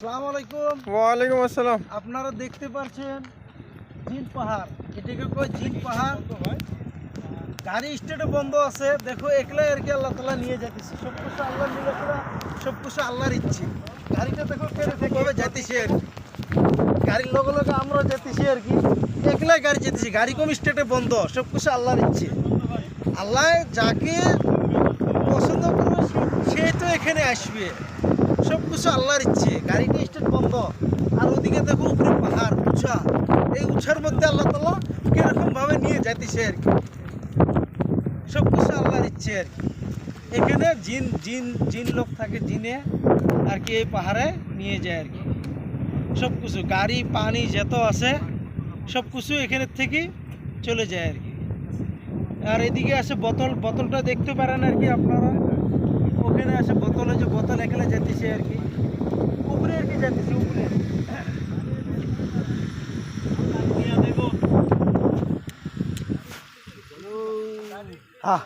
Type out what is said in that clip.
আসসালামু আলাইকুম। ওয়ালাইকুম আসসালাম। আপনারা দেখতে পাচ্ছেন জিন পাহাড়, এটাকে কয় জিন পাহাড়। গাড়ি স্টেটে বন্ধ আছে, দেখো একলাই আর কি আল্লাহ তালা নিয়ে যাইতেছে। সব কিছু আল্লাহ নিয়ে সব কিছু আল্লাহর ইচ্ছে। গাড়িটা দেখো কিরকমভাবে যাইতেছে আর কি, গাড়ির লগে লগে আমরাও যেতেছি আর কি, একলাই গাড়ি যেতেছি। গাড়ি কম স্টেটে বন্ধ, সব কিছু আল্লাহর ইচ্ছে। আল্লাহ যাকে পছন্দ করবে সে তো এখানে আসবে, সব কিছু আল্লাহর ইচ্ছে। গাড়িটা স্টেট বন্ধ, আর ওদিকে দেখো উপরে পাহাড় উঁচা, এই উঁচার মধ্যে আল্লাহ তালা কিরকম ভাবে নিয়ে যাইতেছে আর কি, সব কিছু আল্লাহর ইচ্ছে আর কি। এখানে জিন জিন জিন লোক থাকে, জিনে আর কি এই পাহাড়ে নিয়ে যায় আর কি। সব কিছু গাড়ি পানি যত আছে সব কিছু এখানের থেকে চলে যায় আর কি। আর এদিকে আছে বোতল, বোতলটা দেখতে পারেন আর কি আপনারা, ওখানে আছে বোতল, যে বোতল এখানে যেতেছে আর কি, উপরে আর কি যেতেছে উপরে। হ্যাঁ